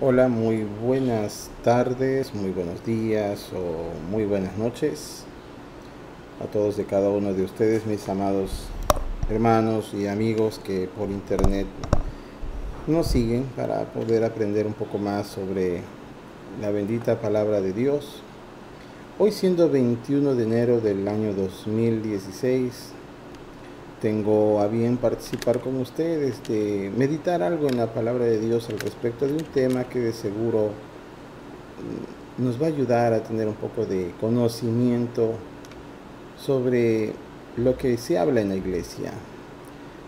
Hola, muy buenas tardes, muy buenos días o muy buenas noches a todos de cada uno de ustedes, mis amados hermanos y amigos que por internet nos siguen para poder aprender un poco más sobre la bendita palabra de Dios. Hoy siendo 21 de enero del año 2016, tengo a bien participar con ustedes, de meditar algo en la palabra de Dios al respecto de un tema que de seguro nos va a ayudar a tener un poco de conocimiento sobre lo que se habla en la iglesia,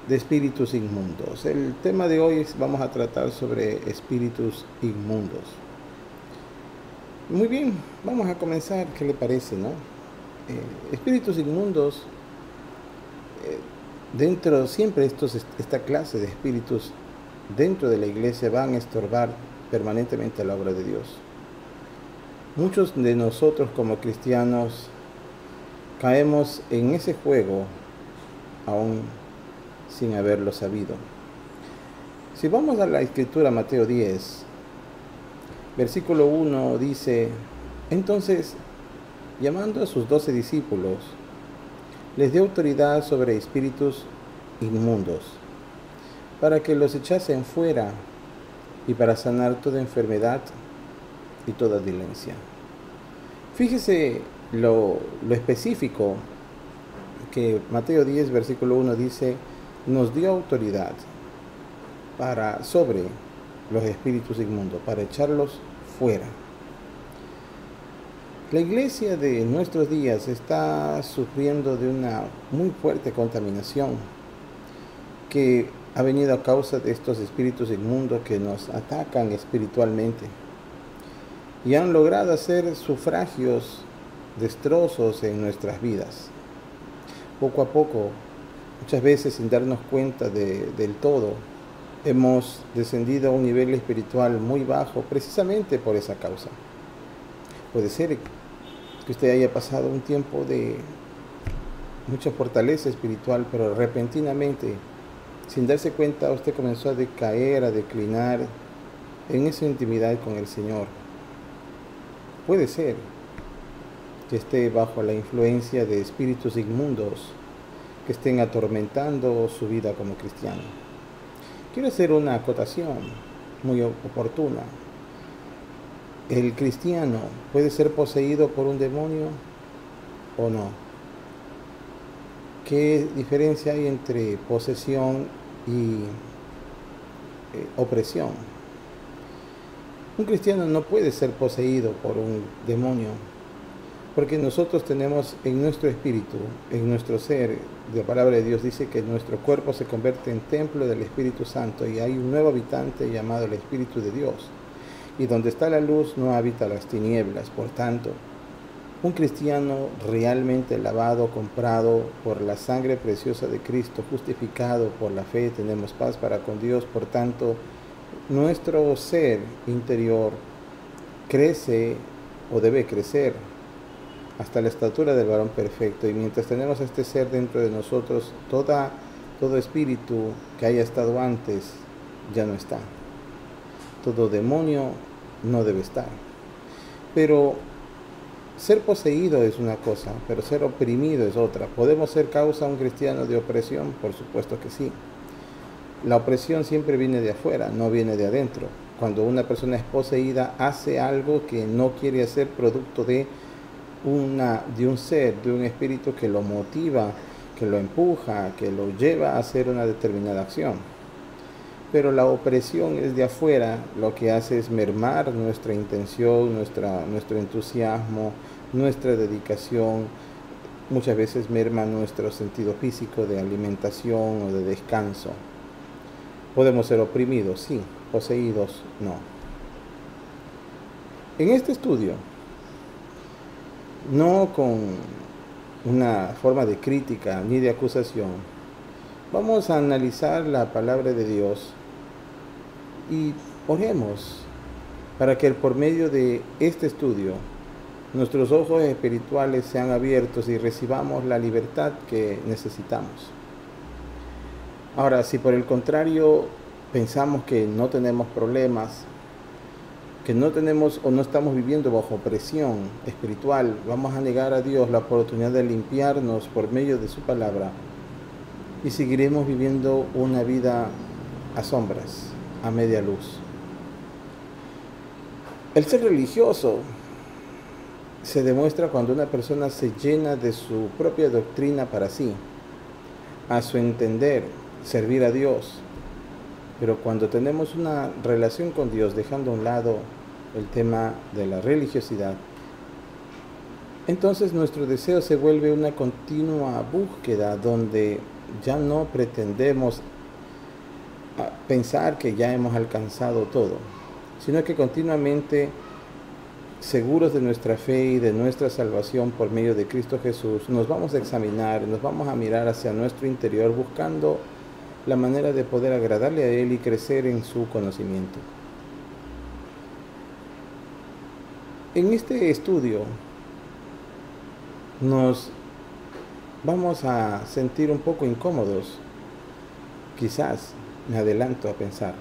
de espíritus inmundos. El tema de hoy vamos a tratar sobre espíritus inmundos. Muy bien, vamos a comenzar. ¿Qué le parece, no? Espíritus inmundos, siempre esta clase de espíritus dentro de la iglesia van a estorbar permanentemente la obra de Dios. Muchos de nosotros como cristianos caemos en ese juego aún sin haberlo sabido. Si vamos a la escritura, Mateo 10, versículo 1 dice: entonces, llamando a sus 12 discípulos, les dio autoridad sobre espíritus inmundos, para que los echasen fuera y para sanar toda enfermedad y toda dolencia. Fíjese lo específico que Mateo 10, versículo 1 dice: nos dio autoridad sobre los espíritus inmundos, para echarlos fuera. La iglesia de nuestros días está sufriendo de una muy fuerte contaminación que ha venido a causa de estos espíritus inmundos que nos atacan espiritualmente y han logrado hacer sufragios, destrozos en nuestras vidas. Poco a poco, muchas veces sin darnos cuenta del todo, hemos descendido a un nivel espiritual muy bajo precisamente por esa causa. Puede ser que usted haya pasado un tiempo de mucha fortaleza espiritual, pero repentinamente, sin darse cuenta, usted comenzó a decaer, a declinar en esa intimidad con el Señor. Puede ser que esté bajo la influencia de espíritus inmundos que estén atormentando su vida como cristiano. Quiero hacer una acotación muy oportuna. ¿El cristiano puede ser poseído por un demonio o no? ¿Qué diferencia hay entre posesión y opresión? Un cristiano no puede ser poseído por un demonio, porque nosotros tenemos en nuestro espíritu, en nuestro ser, la palabra de Dios dice que nuestro cuerpo se convierte en templo del Espíritu Santo y hay un nuevo habitante llamado el Espíritu de Dios. Y donde está la luz no habita las tinieblas. Por tanto, un cristiano realmente lavado, comprado por la sangre preciosa de Cristo, justificado por la fe, tenemos paz para con Dios. Por tanto, nuestro ser interior crece o debe crecer hasta la estatura del varón perfecto. Y mientras tenemos este ser dentro de nosotros, todo espíritu que haya estado antes ya no está. Todo demonio no debe estar. Pero ser poseído es una cosa, pero ser oprimido es otra. ¿Podemos ser causa un cristiano de opresión? Por supuesto que sí. La opresión siempre viene de afuera, no viene de adentro. Cuando una persona es poseída, hace algo que no quiere hacer, producto de un ser, de un espíritu que lo motiva, que lo empuja, que lo lleva a hacer una determinada acción. Pero la opresión es de afuera, lo que hace es mermar nuestra intención, nuestro entusiasmo, nuestra dedicación. Muchas veces merma nuestro sentido físico de alimentación o de descanso. Podemos ser oprimidos, sí; poseídos, no. En este estudio, no con una forma de crítica ni de acusación, vamos a analizar la palabra de Dios y oremos para que por medio de este estudio nuestros ojos espirituales sean abiertos y recibamos la libertad que necesitamos. Ahora, si por el contrario pensamos que no tenemos problemas, que no tenemos o no estamos viviendo bajo presión espiritual, vamos a negar a Dios la oportunidad de limpiarnos por medio de su palabra y seguiremos viviendo una vida a sombras, a media luz. El ser religioso se demuestra cuando una persona se llena de su propia doctrina para sí, a su entender, servir a Dios. Pero cuando tenemos una relación con Dios, dejando a un lado el tema de la religiosidad, entonces nuestro deseo se vuelve una continua búsqueda donde ya no pretendemos pensar que ya hemos alcanzado todo, sino que continuamente, seguros de nuestra fe y de nuestra salvación por medio de Cristo Jesús, nos vamos a examinar, nos vamos a mirar hacia nuestro interior buscando la manera de poder agradarle a Él y crecer en su conocimiento. En este estudio nos vamos a sentir un poco incómodos, quizás me adelanto a pensar,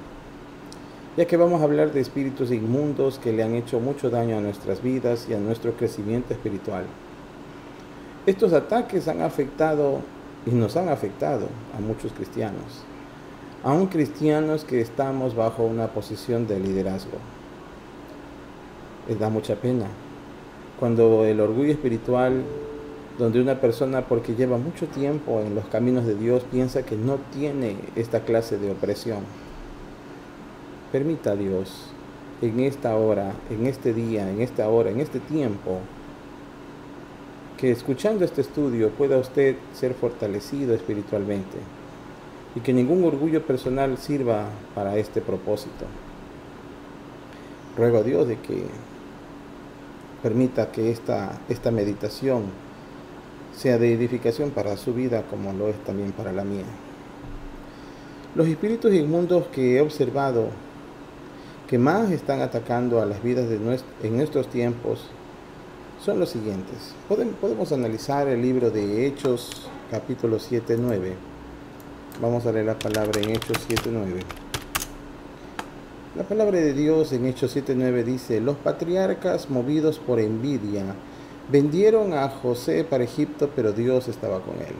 ya que vamos a hablar de espíritus inmundos que le han hecho mucho daño a nuestras vidas y a nuestro crecimiento espiritual. Estos ataques han afectado y nos han afectado a muchos cristianos, aún cristianos que estamos bajo una posición de liderazgo. Les da mucha pena cuando el orgullo espiritual, donde una persona, porque lleva mucho tiempo en los caminos de Dios, piensa que no tiene esta clase de opresión. Permita a Dios en esta hora, en este día, en esta hora, en este tiempo, que escuchando este estudio pueda usted ser fortalecido espiritualmente y que ningún orgullo personal sirva para este propósito. Ruego a Dios de que permita que esta meditación sea de edificación para su vida como lo es también para la mía. Los espíritus inmundos que he observado que más están atacando a las vidas en nuestros tiempos son los siguientes. Podemos analizar el libro de Hechos, capítulo 7-9. Vamos a leer la palabra en Hechos 7-9. La palabra de Dios en Hechos 7:9 dice: los patriarcas, movidos por envidia, vendieron a José para Egipto, pero Dios estaba con él.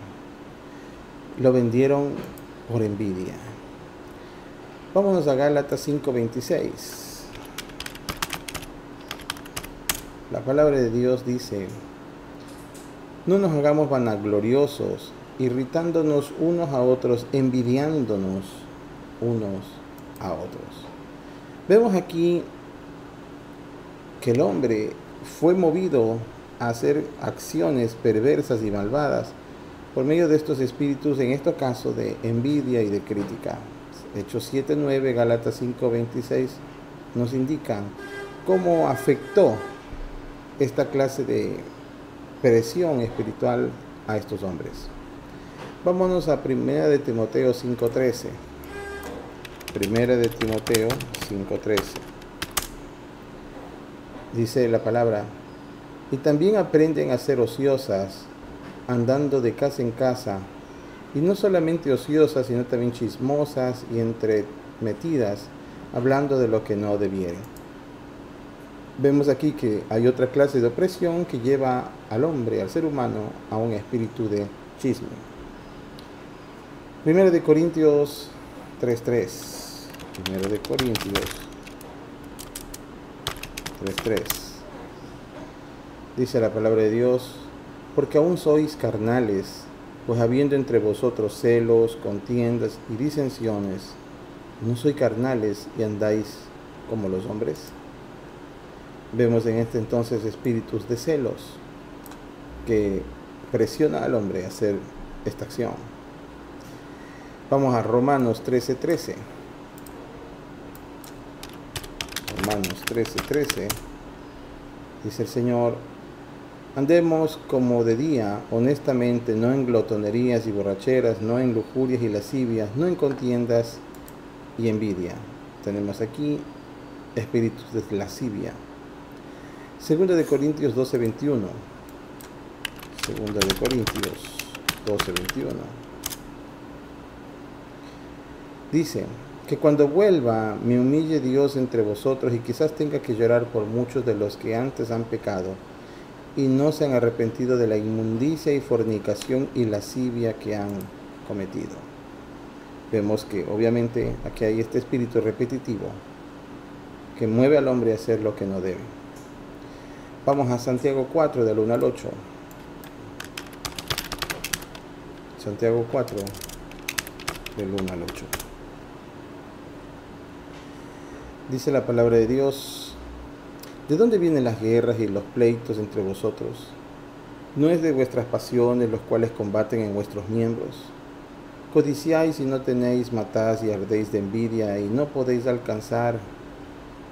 Lo vendieron por envidia. Vámonos a Gálatas 5:26. La palabra de Dios dice: no nos hagamos vanagloriosos, irritándonos unos a otros, envidiándonos unos a otros. Vemos aquí que el hombre fue movido a hacer acciones perversas y malvadas por medio de estos espíritus, en este caso de envidia y de crítica. Hechos 7:9, Gálatas 5:26 nos indican cómo afectó esta clase de presión espiritual a estos hombres. Vámonos a 1 de Timoteo 5:13. 1 de Timoteo 5:13. Dice la palabra: y también aprenden a ser ociosas, andando de casa en casa, y no solamente ociosas, sino también chismosas y entremetidas, hablando de lo que no debieren. Vemos aquí que hay otra clase de opresión que lleva al hombre, al ser humano, a un espíritu de chisme. 1 de Corintios 3:3. 1 de Corintios 3:3. Dice la palabra de Dios: porque aún sois carnales, pues habiendo entre vosotros celos, contiendas y disensiones, ¿no sois carnales y andáis como los hombres? Vemos en este entonces espíritus de celos que presiona al hombre a hacer esta acción. Vamos a Romanos 13:13. Romanos 13:13. Dice el Señor: andemos como de día, honestamente, no en glotonerías y borracheras, no en lujurias y lascivias, no en contiendas y envidia. Tenemos aquí espíritus de lascivia. 2 de Corintios 12:21. 2 de Corintios 12:21. Dice: Que cuando vuelva me humille Dios entre vosotros y quizás tenga que llorar por muchos de los que antes han pecado y no se han arrepentido de la inmundicia y fornicación y lascivia que han cometido. Vemos que obviamente aquí hay este espíritu repetitivo que mueve al hombre a hacer lo que no debe. Vamos a Santiago 4, del 1 al 8. Santiago 4, del 1 al 8. Dice la palabra de Dios: ¿de dónde vienen las guerras y los pleitos entre vosotros? ¿No es de vuestras pasiones los cuales combaten en vuestros miembros? Codiciáis y no tenéis, matáis y ardéis de envidia y no podéis alcanzar.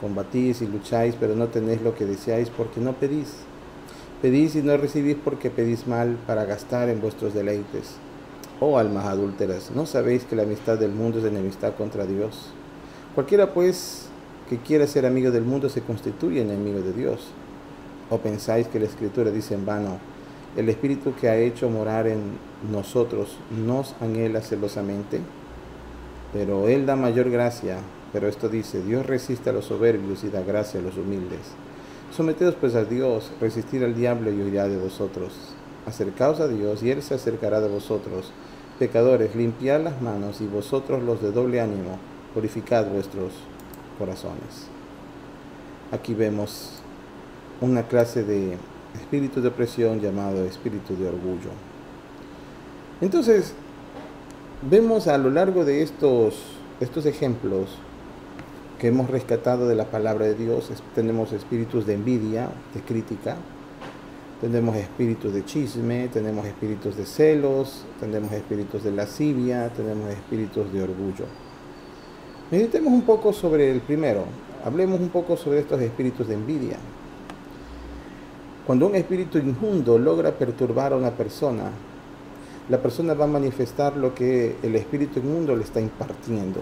Combatís y lucháis, pero no tenéis lo que deseáis porque no pedís. Pedís y no recibís porque pedís mal para gastar en vuestros deleites. Oh almas adúlteras, ¿no sabéis que la amistad del mundo es enemistad contra Dios? Cualquiera pues que quiera ser amigo del mundo se constituye enemigo de Dios. ¿O pensáis que la Escritura dice en vano: el Espíritu que ha hecho morar en nosotros nos anhela celosamente? Pero Él da mayor gracia. Pero esto dice: Dios resiste a los soberbios y da gracia a los humildes. Someteos pues a Dios, resistir al diablo y huirá de vosotros. Acercaos a Dios y Él se acercará de vosotros. Pecadores, limpiad las manos, y vosotros los de doble ánimo, purificad vuestros corazones. Aquí vemos una clase de espíritu de opresión llamado espíritu de orgullo. Entonces, vemos a lo largo de estos ejemplos que hemos rescatado de la palabra de Dios, tenemos espíritus de envidia, de crítica, tenemos espíritus de chisme, tenemos espíritus de celos, tenemos espíritus de lascivia, tenemos espíritus de orgullo. Meditemos un poco sobre el primero, hablemos un poco sobre estos espíritus de envidia. Cuando un espíritu inmundo logra perturbar a una persona, la persona va a manifestar lo que el espíritu inmundo le está impartiendo.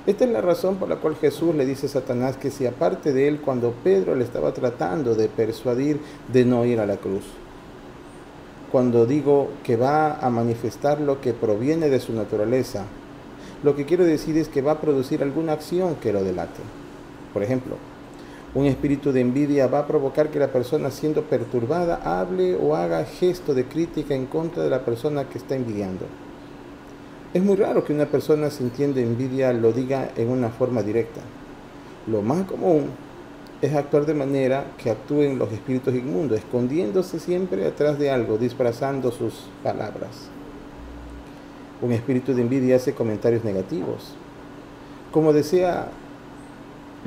Esta es la razón por la cual Jesús le dice a Satanás que se aparte de él cuando Pedro le estaba tratando de persuadir de no ir a la cruz. Cuando digo que va a manifestar lo que proviene de su naturaleza, lo que quiero decir es que va a producir alguna acción que lo delate. Por ejemplo, un espíritu de envidia va a provocar que la persona, siendo perturbada, hable o haga gesto de crítica en contra de la persona que está envidiando. Es muy raro que una persona sintiendo envidia lo diga en una forma directa. Lo más común es actuar de manera que actúen los espíritus inmundos, escondiéndose siempre atrás de algo, disfrazando sus palabras. Un espíritu de envidia hace comentarios negativos. Como desea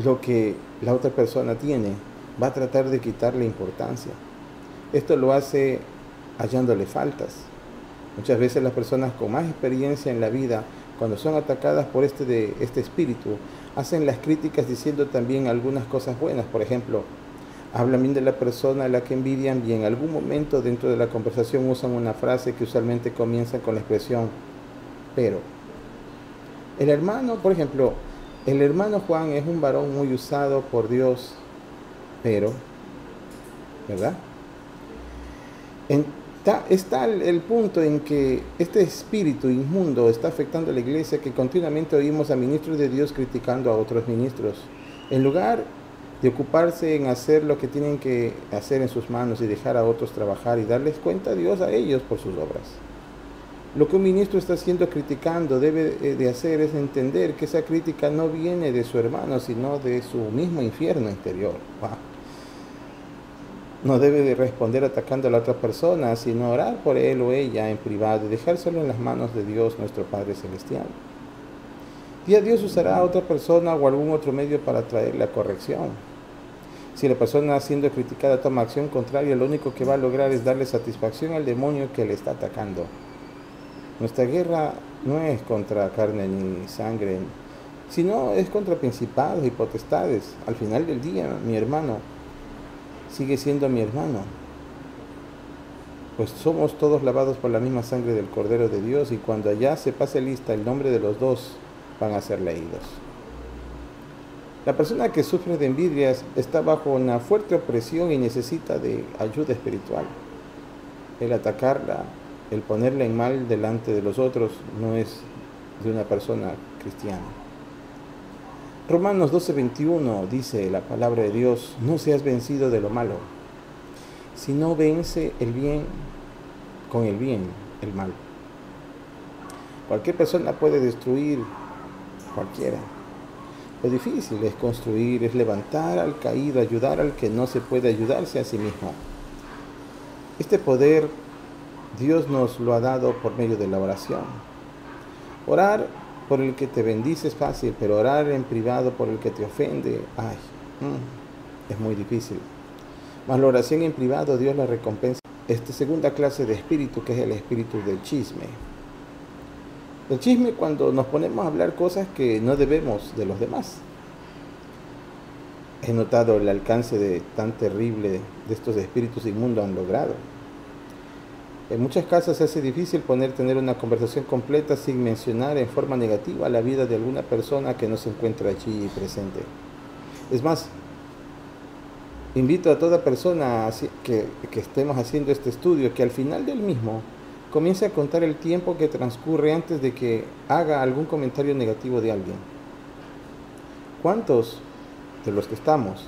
lo que la otra persona tiene, va a tratar de quitarle importancia. Esto lo hace hallándole faltas. Muchas veces las personas con más experiencia en la vida, cuando son atacadas por este espíritu, hacen las críticas diciendo también algunas cosas buenas. Por ejemplo, hablan bien de la persona a la que envidian y en algún momento dentro de la conversación usan una frase que usualmente comienza con la expresión pero. El hermano, por ejemplo, el hermano Juan es un varón muy usado por Dios, pero, ¿verdad? Está el punto en que este espíritu inmundo está afectando a la iglesia, que continuamente oímos a ministros de Dios criticando a otros ministros. En lugar de ocuparse en hacer lo que tienen que hacer en sus manos y dejar a otros trabajar y darles cuenta a Dios a ellos por sus obras. Lo que un ministro está haciendo criticando debe de hacer es entender que esa crítica no viene de su hermano, sino de su mismo infierno interior. Wow. No debe de responder atacando a la otra persona, sino orar por él o ella en privado y dejárselo en las manos de Dios, nuestro Padre Celestial. Y a Dios usará a otra persona o algún otro medio para traer la corrección. Si la persona siendo criticada toma acción contraria, lo único que va a lograr es darle satisfacción al demonio que le está atacando. Nuestra guerra no es contra carne ni sangre, sino es contra principados y potestades. Al final del día, mi hermano sigue siendo mi hermano, pues somos todos lavados por la misma sangre del Cordero de Dios, y cuando allá se pase lista el nombre de los dos, van a ser leídos. La persona que sufre de envidias está bajo una fuerte opresión y necesita de ayuda espiritual. El atacarla, el ponerla en mal delante de los otros, no es de una persona cristiana. Romanos 12:21 dice la palabra de Dios: no seas vencido de lo malo, sino vence el bien con el bien, el mal. Cualquier persona puede destruir cualquiera. Lo difícil es construir, es levantar al caído, ayudar al que no se puede ayudarse a sí mismo. Este poder Dios nos lo ha dado por medio de la oración. Orar por el que te bendice es fácil, pero orar en privado por el que te ofende, es muy difícil. Mas la oración en privado Dios la recompensa. Esta segunda clase de espíritu, que es el espíritu del chisme. El chisme, cuando nos ponemos a hablar cosas que no debemos de los demás. He notado el alcance de tan terrible de estos espíritus inmundos han logrado. En muchas casas se hace difícil tener una conversación completa sin mencionar en forma negativa la vida de alguna persona que no se encuentra allí presente. Es más, invito a toda persona que estemos haciendo este estudio que al final del mismo comience a contar el tiempo que transcurre antes de que haga algún comentario negativo de alguien. ¿Cuántos de los que estamos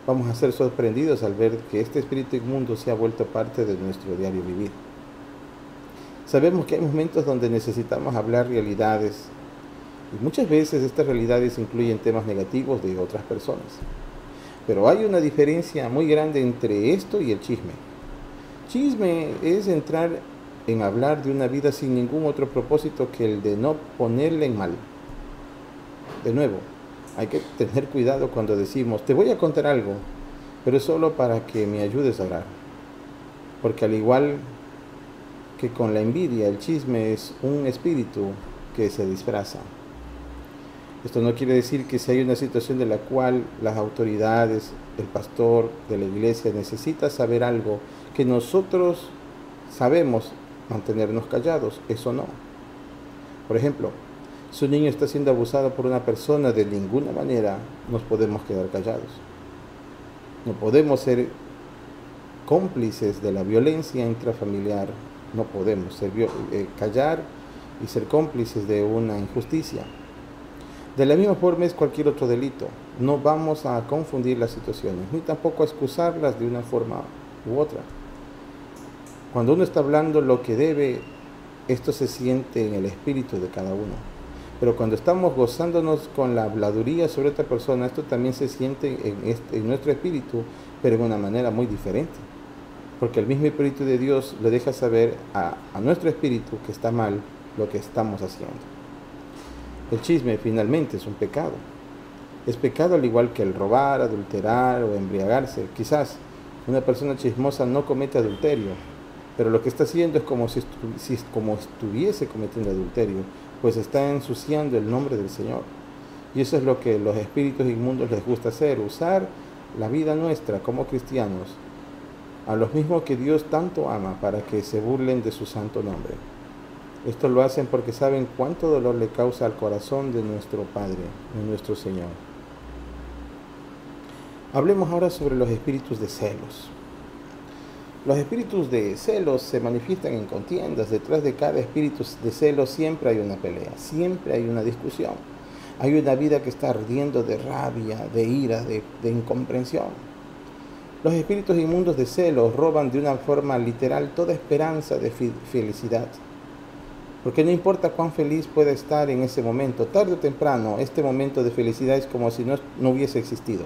vamos a ser sorprendidos al ver que este espíritu inmundo se ha vuelto parte de nuestro diario vivir? Sabemos que hay momentos donde necesitamos hablar realidades y muchas veces estas realidades incluyen temas negativos de otras personas. Pero hay una diferencia muy grande entre esto y el chisme. Chisme es entrar en hablar de una vida sin ningún otro propósito que el de no ponerle en mal. De nuevo, hay que tener cuidado cuando decimos: te voy a contar algo, pero es solo para que me ayudes a orar. Porque al igual que con la envidia, el chisme es un espíritu que se disfraza. Esto no quiere decir que si hay una situación de la cual las autoridades, el pastor de la iglesia necesita saber algo que nosotros sabemos, mantenernos callados. Eso no. Por ejemplo, si un niño está siendo abusado por una persona, de ninguna manera nos podemos quedar callados. No podemos ser cómplices de la violencia intrafamiliar. No podemos callar y ser cómplices de una injusticia. De la misma forma es cualquier otro delito. No vamos a confundir las situaciones, ni tampoco a excusarlas de una forma u otra. Cuando uno está hablando lo que debe, esto se siente en el espíritu de cada uno. Pero cuando estamos gozándonos con la habladuría sobre otra persona, esto también se siente en nuestro espíritu, pero de una manera muy diferente. Porque el mismo Espíritu de Dios le deja saber a nuestro espíritu que está mal lo que estamos haciendo. El chisme finalmente es un pecado. Es pecado al igual que el robar, adulterar o embriagarse. Quizás una persona chismosa no comete adulterio, pero lo que está haciendo es como si estuviese cometiendo adulterio, pues está ensuciando el nombre del Señor. Y eso es lo que los espíritus inmundos les gusta hacer: usar la vida nuestra como cristianos a los mismos que Dios tanto ama para que se burlen de su santo nombre. Esto lo hacen porque saben cuánto dolor le causa al corazón de nuestro Padre, de nuestro Señor. Hablemos ahora sobre los espíritus de celos. Los espíritus de celos se manifiestan en contiendas. Detrás de cada espíritu de celos siempre hay una pelea, siempre hay una discusión. Hay una vida que está ardiendo de rabia, de ira, de incomprensión. Los espíritus inmundos de celos roban de una forma literal toda esperanza de felicidad. Porque no importa cuán feliz pueda estar en ese momento, tarde o temprano, este momento de felicidad es como si no hubiese existido.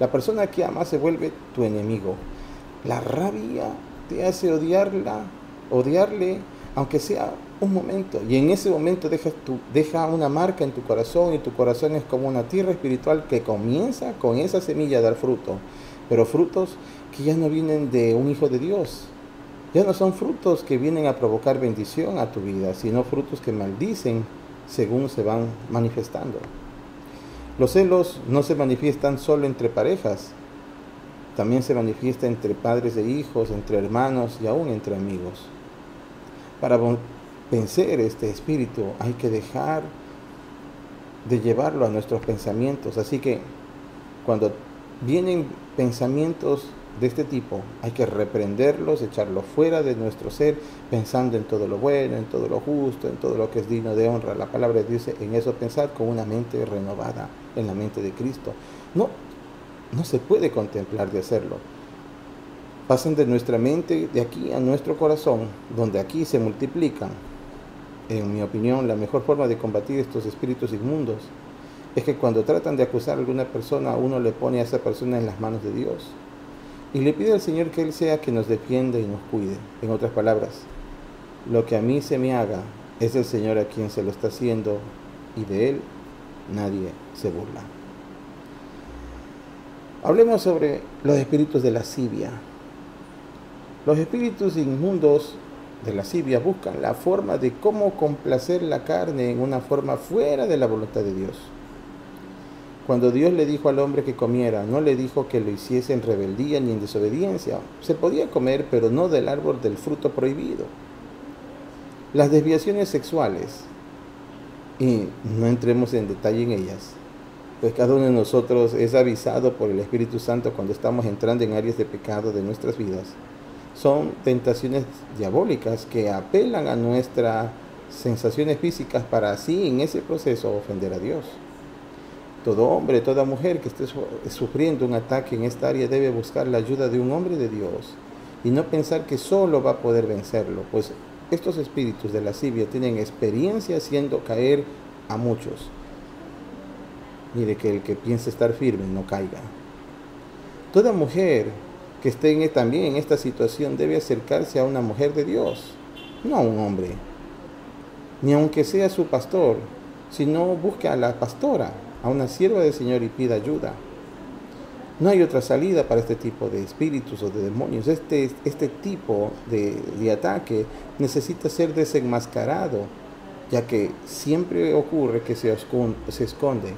La persona que amas se vuelve tu enemigo. La rabia te hace odiarle, aunque sea un momento. Y en ese momento deja una marca en tu corazón, y tu corazón es como una tierra espiritual que comienza con esa semilla a dar fruto. Pero frutos que ya no vienen de un hijo de Dios. Ya no son frutos que vienen a provocar bendición a tu vida, sino frutos que maldicen según se van manifestando. Los celos no se manifiestan solo entre parejas, también se manifiesta entre padres e hijos, entre hermanos y aún entre amigos. Para vencer este espíritu hay que dejar de llevarlo a nuestros pensamientos. Así que cuando vienen pensamientos de este tipo, hay que reprenderlos, echarlos fuera de nuestro ser, pensando en todo lo bueno, en todo lo justo, en todo lo que es digno de honra. La palabra dice: en eso pensar con una mente renovada. en la mente de Cristo. No se puede contemplar de hacerlo. Pasan de nuestra mente de aquí a nuestro corazón, donde aquí se multiplican. En mi opinión, la mejor forma de combatir estos espíritus inmundos es que cuando tratan de acusar a alguna persona, uno le pone a esa persona en las manos de Dios y le pide al Señor que Él sea quien nos defienda y nos cuide. En otras palabras, lo que a mí se me haga es el Señor a quien se lo está haciendo y de Él nadie se burla. Hablemos sobre los espíritus de lascivia. Los espíritus inmundos de lascivia buscan la forma de cómo complacer la carne en una forma fuera de la voluntad de Dios. Cuando Dios le dijo al hombre que comiera, no le dijo que lo hiciese en rebeldía ni en desobediencia. Se podía comer, pero no del árbol del fruto prohibido. Las desviaciones sexuales, y no entremos en detalle en ellas, pues cada uno de nosotros es avisado por el Espíritu Santo cuando estamos entrando en áreas de pecado de nuestras vidas. Son tentaciones diabólicas que apelan a nuestras sensaciones físicas para así en ese proceso ofender a Dios. Todo hombre, toda mujer que esté sufriendo un ataque en esta área debe buscar la ayuda de un hombre de Dios y no pensar que solo va a poder vencerlo, pues estos espíritus de lascivia tienen experiencia haciendo caer a muchos. Mire que el que piense estar firme no caiga. Toda mujer que esté también en esta situación debe acercarse a una mujer de Dios, no a un hombre, ni aunque sea su pastor, sino busque a la pastora, a una sierva del Señor y pida ayuda. No hay otra salida para este tipo de espíritus o de demonios. Este tipo de ataque necesita ser desenmascarado, ya que siempre ocurre que se esconde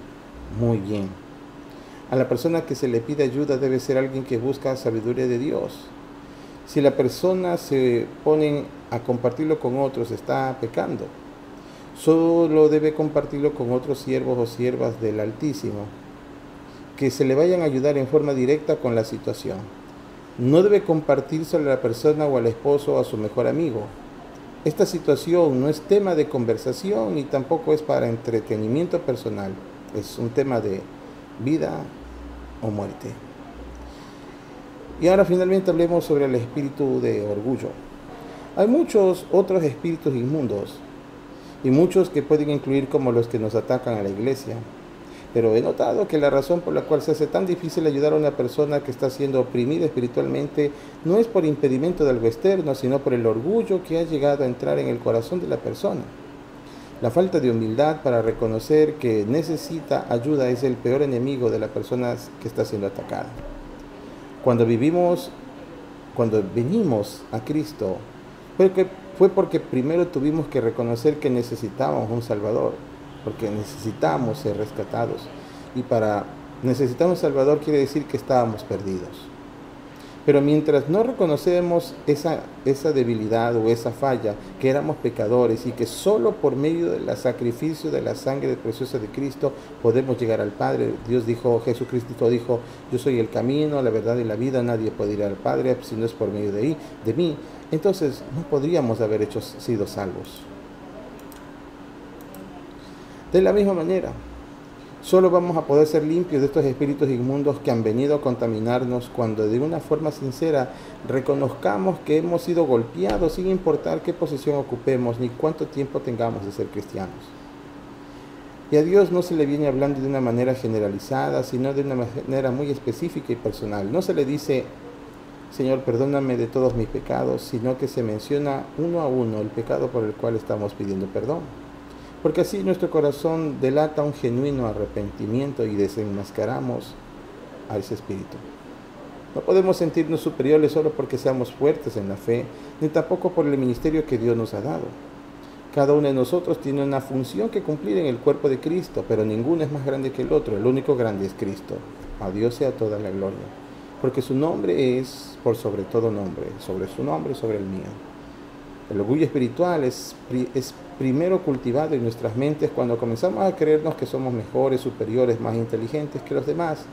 muy bien. A la persona que se le pide ayuda debe ser alguien que busca sabiduría de Dios. Si la persona se pone a compartirlo con otros, está pecando. Solo debe compartirlo con otros siervos o siervas del Altísimo, que se le vayan a ayudar en forma directa con la situación. No debe compartírselo a la persona o al esposo o a su mejor amigo. Esta situación no es tema de conversación ni tampoco es para entretenimiento personal. Es un tema de vida o muerte. Y ahora finalmente hablemos sobre el espíritu de orgullo. Hay muchos otros espíritus inmundos y muchos que pueden incluir como los que nos atacan a la iglesia. Pero he notado que la razón por la cual se hace tan difícil ayudar a una persona que está siendo oprimida espiritualmente no es por impedimento de algo externo, sino por el orgullo que ha llegado a entrar en el corazón de la persona. La falta de humildad para reconocer que necesita ayuda es el peor enemigo de la persona que está siendo atacada. Cuando venimos a Cristo, fue porque primero tuvimos que reconocer que necesitábamos un Salvador, porque necesitamos ser rescatados. Y para necesitar un Salvador quiere decir que estábamos perdidos. Pero mientras no reconocemos esa debilidad o esa falla, que éramos pecadores y que solo por medio del sacrificio de la sangre preciosa de Cristo podemos llegar al Padre. Jesucristo dijo, yo soy el camino, la verdad y la vida, nadie puede ir al Padre si no es por medio de mí. Entonces no podríamos haber sido salvos. De la misma manera, solo vamos a poder ser limpios de estos espíritus inmundos que han venido a contaminarnos cuando de una forma sincera reconozcamos que hemos sido golpeados sin importar qué posición ocupemos ni cuánto tiempo tengamos de ser cristianos. Y a Dios no se le viene hablando de una manera generalizada, sino de una manera muy específica y personal. No se le dice, Señor, perdóname de todos mis pecados, sino que se menciona uno a uno el pecado por el cual estamos pidiendo perdón. Porque así nuestro corazón delata un genuino arrepentimiento y desenmascaramos a ese espíritu. No podemos sentirnos superiores solo porque seamos fuertes en la fe, ni tampoco por el ministerio que Dios nos ha dado. Cada uno de nosotros tiene una función que cumplir en el cuerpo de Cristo, pero ninguno es más grande que el otro. El único grande es Cristo. A Dios sea toda la gloria. Porque su nombre es por sobre todo nombre, sobre su nombre, sobre el mío. El orgullo espiritual es primero cultivado en nuestras mentes cuando comenzamos a creernos que somos mejores, superiores, más inteligentes que los demás.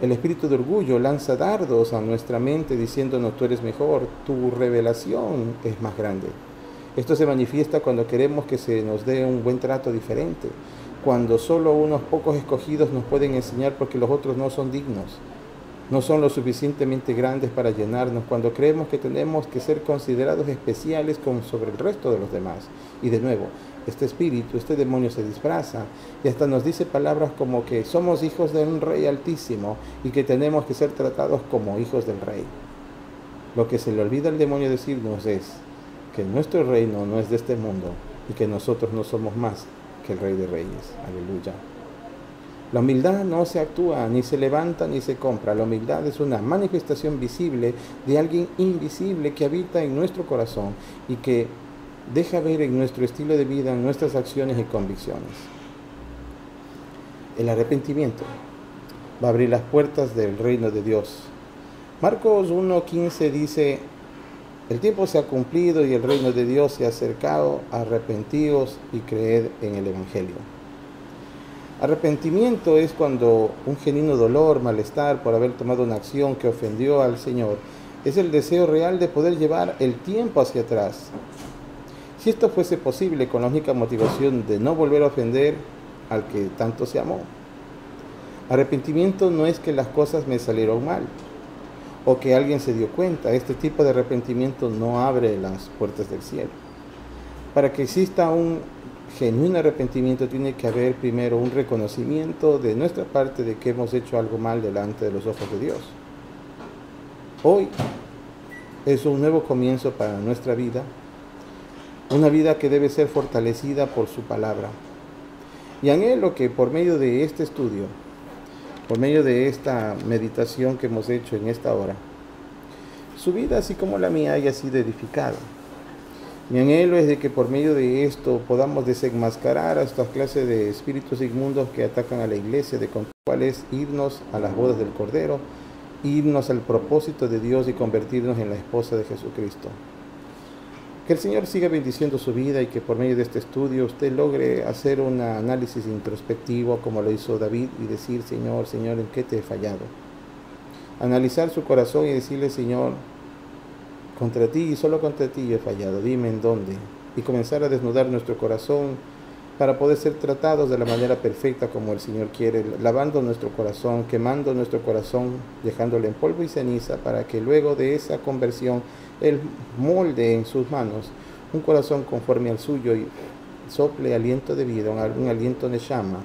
El espíritu de orgullo lanza dardos a nuestra mente diciéndonos, tú eres mejor, tu revelación es más grande. Esto se manifiesta cuando queremos que se nos dé un buen trato diferente. cuando solo unos pocos escogidos nos pueden enseñar porque los otros no son dignos, no son lo suficientemente grandes para llenarnos, cuando creemos que tenemos que ser considerados especiales sobre el resto de los demás. Y de nuevo, este espíritu, este demonio se disfraza y hasta nos dice palabras como que somos hijos de un rey altísimo y que tenemos que ser tratados como hijos del rey. Lo que se le olvida al demonio decirnos es que nuestro reino no es de este mundo y que nosotros no somos más que el Rey de Reyes. Aleluya. La humildad no se actúa, ni se levanta, ni se compra. La humildad es una manifestación visible de alguien invisible que habita en nuestro corazón y que deja ver en nuestro estilo de vida, en nuestras acciones y convicciones. El arrepentimiento va a abrir las puertas del reino de Dios. Marcos 1:15 dice: el tiempo se ha cumplido y el reino de Dios se ha acercado, arrepentíos y creed en el Evangelio. Arrepentimiento es cuando un genuino dolor, malestar por haber tomado una acción que ofendió al Señor, es el deseo real de poder llevar el tiempo hacia atrás. Si esto fuese posible con la única motivación de no volver a ofender al que tanto se amó. Arrepentimiento no es que las cosas me salieron mal o que alguien se dio cuenta. Este tipo de arrepentimiento no abre las puertas del cielo. Para que exista un genuino arrepentimiento tiene que haber primero un reconocimiento de nuestra parte de que hemos hecho algo mal delante de los ojos de Dios. Hoy es un nuevo comienzo para nuestra vida, una vida que debe ser fortalecida por su palabra. Y anhelo que por medio de este estudio, por medio de esta meditación que hemos hecho en esta hora, su vida, así como la mía, haya sido edificada. Mi anhelo es de que por medio de esto podamos desenmascarar a estas clases de espíritus inmundos que atacan a la iglesia, de con cuál es irnos a las bodas del Cordero, irnos al propósito de Dios y convertirnos en la esposa de Jesucristo. Que el Señor siga bendiciendo su vida y que por medio de este estudio usted logre hacer un análisis introspectivo como lo hizo David y decir: Señor, Señor, ¿en qué te he fallado? Analizar su corazón y decirle: Señor, contra ti y solo contra ti he fallado, dime en dónde. Y comenzar a desnudar nuestro corazón para poder ser tratados de la manera perfecta como el Señor quiere, lavando nuestro corazón, quemando nuestro corazón, dejándolo en polvo y ceniza, para que luego de esa conversión Él molde en sus manos un corazón conforme al suyo y sople aliento de vida, un aliento de llama,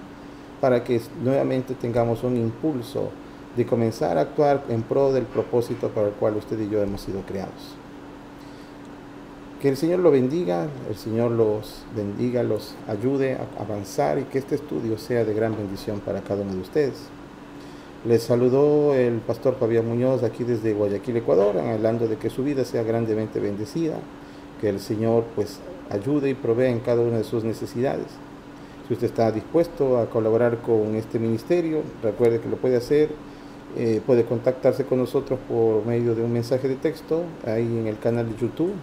para que nuevamente tengamos un impulso de comenzar a actuar en pro del propósito para el cual usted y yo hemos sido creados. Que el Señor lo bendiga, el Señor los bendiga, los ayude a avanzar y que este estudio sea de gran bendición para cada uno de ustedes. Les saludó el pastor Fabián Muñoz aquí desde Guayaquil, Ecuador, hablando de que su vida sea grandemente bendecida, que el Señor pues ayude y provea en cada una de sus necesidades. Si usted está dispuesto a colaborar con este ministerio, recuerde que lo puede hacer. Puede contactarse con nosotros por medio de un mensaje de texto ahí en el canal de YouTube.